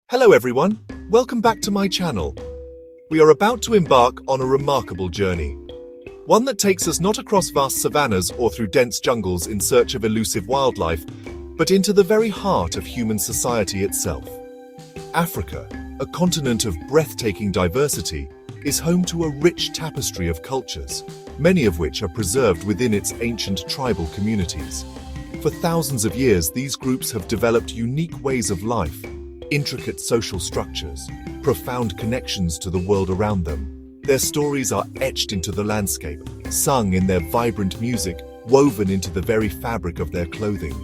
Hello everyone, welcome back to my channel. We are about to embark on a remarkable journey. One that takes us not across vast savannas or through dense jungles in search of elusive wildlife, but into the very heart of human society itself. Africa, a continent of breathtaking diversity, is home to a rich tapestry of cultures, many of which are preserved within its ancient tribal communities. For thousands of years, these groups have developed unique ways of life, intricate social structures, profound connections to the world around them. Their stories are etched into the landscape, sung in their vibrant music, woven into the very fabric of their clothing.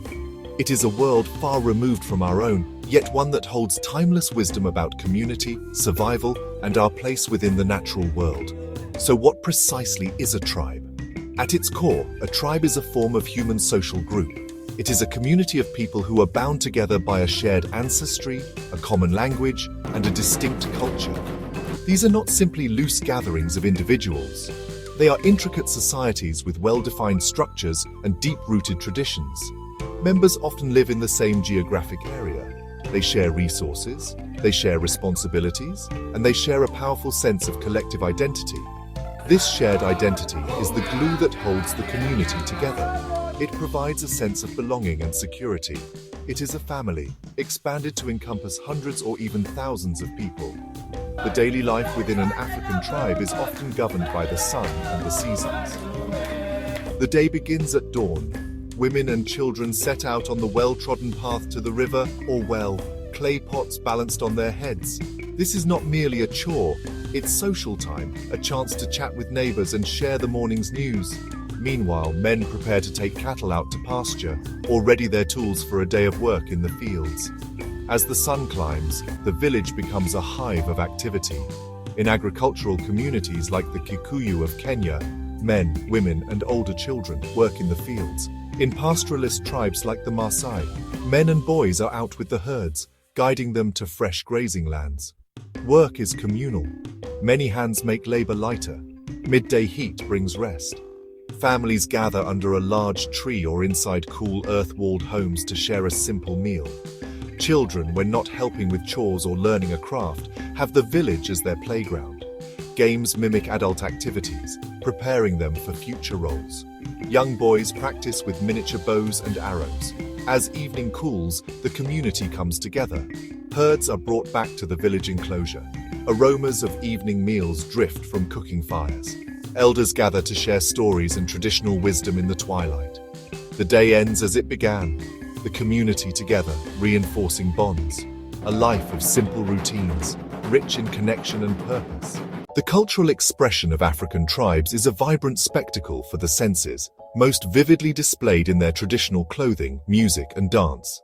It is a world far removed from our own, yet one that holds timeless wisdom about community, survival, and our place within the natural world. So what precisely is a tribe? At its core, a tribe is a form of human social group. It is a community of people who are bound together by a shared ancestry, a common language, and a distinct culture. These are not simply loose gatherings of individuals. They are intricate societies with well-defined structures and deep-rooted traditions. Members often live in the same geographic area. They share resources, they share responsibilities, and they share a powerful sense of collective identity. This shared identity is the glue that holds the community together. It provides a sense of belonging and security. It is a family, expanded to encompass hundreds or even thousands of people. The daily life within an African tribe is often governed by the sun and the seasons. The day begins at dawn. Women and children set out on the well-trodden path to the river or well, clay pots balanced on their heads. This is not merely a chore, it's social time, a chance to chat with neighbors and share the morning's news. Meanwhile, men prepare to take cattle out to pasture or ready their tools for a day of work in the fields. As the sun climbs, the village becomes a hive of activity. In agricultural communities like the Kikuyu of Kenya, men, women, and older children work in the fields. In pastoralist tribes like the Maasai, men and boys are out with the herds, guiding them to fresh grazing lands. Work is communal. Many hands make labor lighter. Midday heat brings rest. Families gather under a large tree or inside cool earth-walled homes to share a simple meal. Children, when not helping with chores or learning a craft, have the village as their playground. Games mimic adult activities, preparing them for future roles. Young boys practice with miniature bows and arrows. As evening cools, the community comes together. Herds are brought back to the village enclosure. Aromas of evening meals drift from cooking fires. Elders gather to share stories and traditional wisdom in the twilight. The day ends as it began, the community together, reinforcing bonds. A life of simple routines, rich in connection and purpose. The cultural expression of African tribes is a vibrant spectacle for the senses, most vividly displayed in their traditional clothing, music, and dance.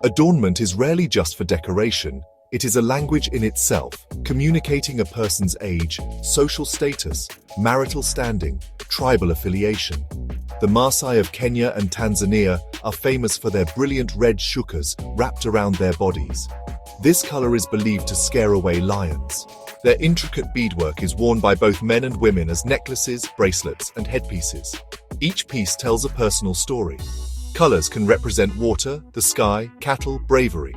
Adornment is rarely just for decoration. It is a language in itself, communicating a person's age, social status, marital standing, tribal affiliation. The Maasai of Kenya and Tanzania are famous for their brilliant red shukas wrapped around their bodies. This color is believed to scare away lions. Their intricate beadwork is worn by both men and women as necklaces, bracelets, and headpieces. Each piece tells a personal story. Colors can represent water, the sky, cattle, bravery.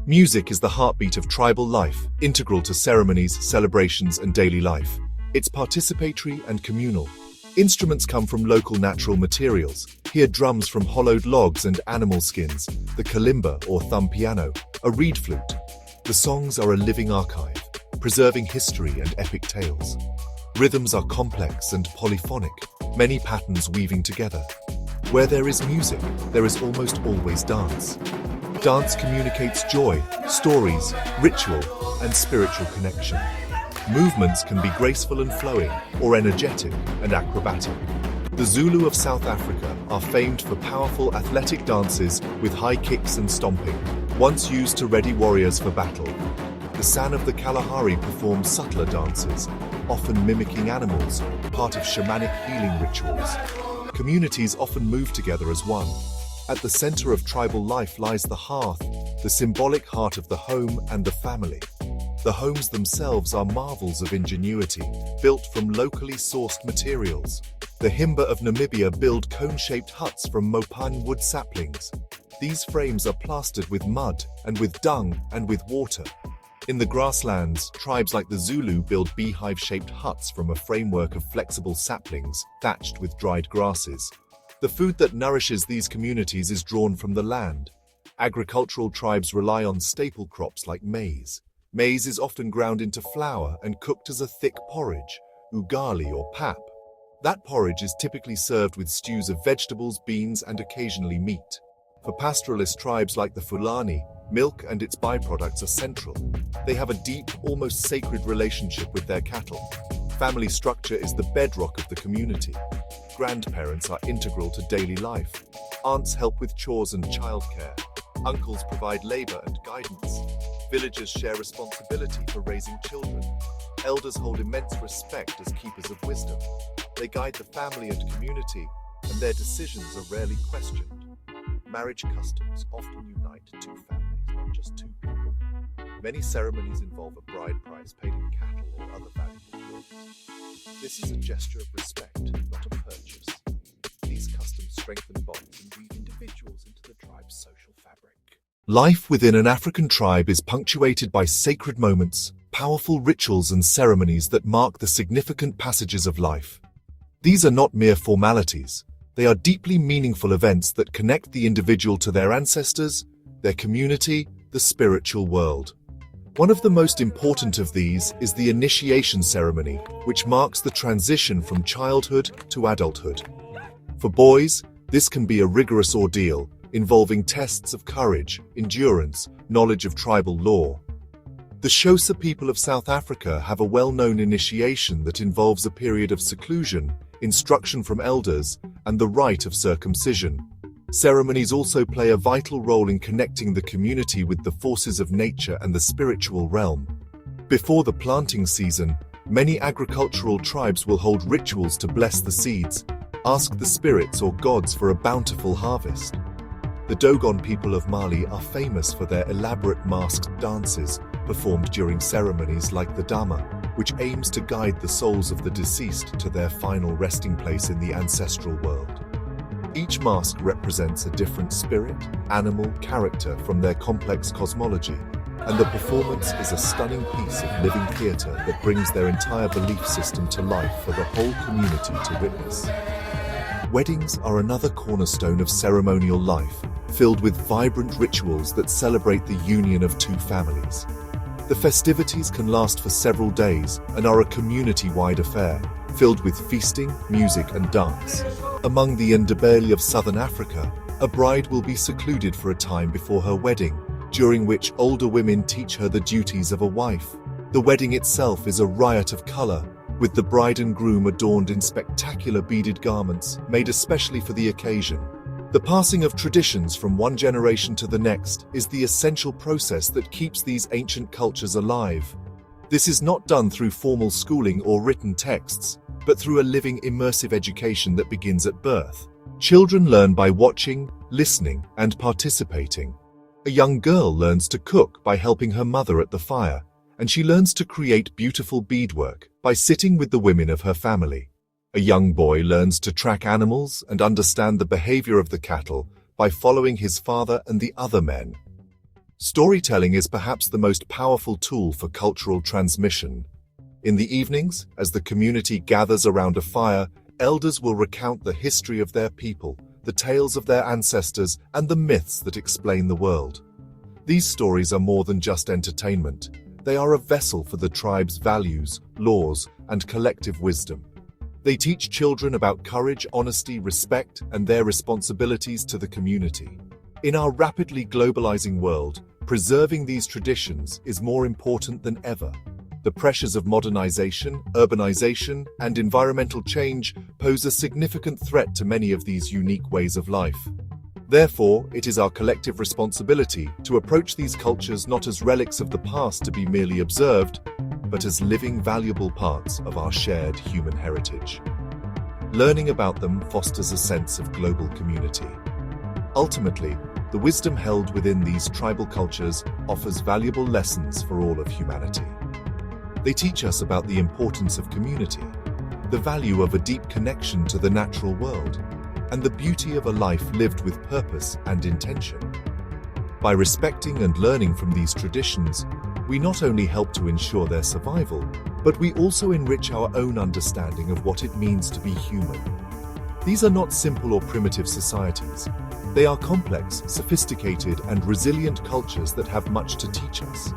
Music is the heartbeat of tribal life, integral to ceremonies, celebrations, and daily life. It's participatory and communal. Instruments come from local natural materials. Hear drums from hollowed logs and animal skins, the kalimba or thumb piano, a reed flute. The songs are a living archive, preserving history and epic tales. Rhythms are complex and polyphonic, many patterns weaving together. Where there is music, there is almost always dance. Dance communicates joy, stories, ritual, and spiritual connection. Movements can be graceful and flowing, or energetic and acrobatic. The Zulu of South Africa are famed for powerful athletic dances with high kicks and stomping, once used to ready warriors for battle. The San of the Kalahari perform subtler dances, often mimicking animals, part of shamanic healing rituals. Communities often move together as one. At the center of tribal life lies the hearth, the symbolic heart of the home and the family. The homes themselves are marvels of ingenuity, built from locally sourced materials. The Himba of Namibia build cone-shaped huts from mopane wood saplings. These frames are plastered with mud and with dung and with water. In the grasslands, tribes like the Zulu build beehive-shaped huts from a framework of flexible saplings thatched with dried grasses. The food that nourishes these communities is drawn from the land. Agricultural tribes rely on staple crops like maize. Maize is often ground into flour and cooked as a thick porridge, ugali or pap. That porridge is typically served with stews of vegetables, beans, and occasionally meat. For pastoralist tribes like the Fulani, milk and its byproducts are central. They have a deep, almost sacred relationship with their cattle. Family structure is the bedrock of the community. Grandparents are integral to daily life. Aunts help with chores and childcare. Uncles provide labor and guidance. Villagers share responsibility for raising children. Elders hold immense respect as keepers of wisdom. They guide the family and community, and their decisions are rarely questioned. Marriage customs often unite two families, not just two people. Many ceremonies involve a bride price paid in cattle or other valuable goods. This is a gesture of respect, not a purchase. These customs strengthen bonds and weave individuals into the tribe's social fabric. Life within an African tribe is punctuated by sacred moments, powerful rituals and ceremonies that mark the significant passages of life. These are not mere formalities. They are deeply meaningful events that connect the individual to their ancestors, their community, the spiritual world. One of the most important of these is the initiation ceremony, which marks the transition from childhood to adulthood. For boys, this can be a rigorous ordeal, involving tests of courage, endurance, knowledge of tribal law. The Xhosa people of South Africa have a well-known initiation that involves a period of seclusion, instruction from elders, and the rite of circumcision. Ceremonies also play a vital role in connecting the community with the forces of nature and the spiritual realm. Before the planting season, many agricultural tribes will hold rituals to bless the seeds, ask the spirits or gods for a bountiful harvest. The Dogon people of Mali are famous for their elaborate masked dances performed during ceremonies like the Dama, which aims to guide the souls of the deceased to their final resting place in the ancestral world. Each mask represents a different spirit, animal, character from their complex cosmology, and the performance is a stunning piece of living theatre that brings their entire belief system to life for the whole community to witness. Weddings are another cornerstone of ceremonial life, filled with vibrant rituals that celebrate the union of two families. The festivities can last for several days and are a community-wide affair, filled with feasting, music and dance. Among the Ndebele of southern Africa, a bride will be secluded for a time before her wedding, during which older women teach her the duties of a wife. The wedding itself is a riot of color, with the bride and groom adorned in spectacular beaded garments made especially for the occasion. The passing of traditions from one generation to the next is the essential process that keeps these ancient cultures alive. This is not done through formal schooling or written texts, but through a living, immersive education that begins at birth. Children learn by watching, listening, and participating. A young girl learns to cook by helping her mother at the fire, and she learns to create beautiful beadwork by sitting with the women of her family. A young boy learns to track animals and understand the behavior of the cattle by following his father and the other men. Storytelling is perhaps the most powerful tool for cultural transmission. In the evenings, as the community gathers around a fire, elders will recount the history of their people, the tales of their ancestors, and the myths that explain the world. These stories are more than just entertainment. They are a vessel for the tribe's values, laws, and collective wisdom. They teach children about courage, honesty, respect, and their responsibilities to the community. In our rapidly globalizing world, preserving these traditions is more important than ever. The pressures of modernization, urbanization, and environmental change pose a significant threat to many of these unique ways of life. Therefore, it is our collective responsibility to approach these cultures not as relics of the past to be merely observed, but as living, valuable parts of our shared human heritage. Learning about them fosters a sense of global community. Ultimately, the wisdom held within these tribal cultures offers valuable lessons for all of humanity. They teach us about the importance of community, the value of a deep connection to the natural world, and the beauty of a life lived with purpose and intention. By respecting and learning from these traditions, We not only help to ensure their survival, but we also enrich our own understanding of what it means to be human. These are not simple or primitive societies. They are complex, sophisticated, and resilient cultures that have much to teach us.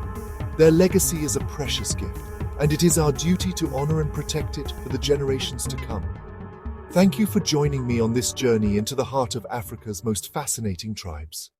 Their legacy is a precious gift, and it is our duty to honor and protect it for the generations to come. Thank you for joining me on this journey into the heart of Africa's most fascinating tribes.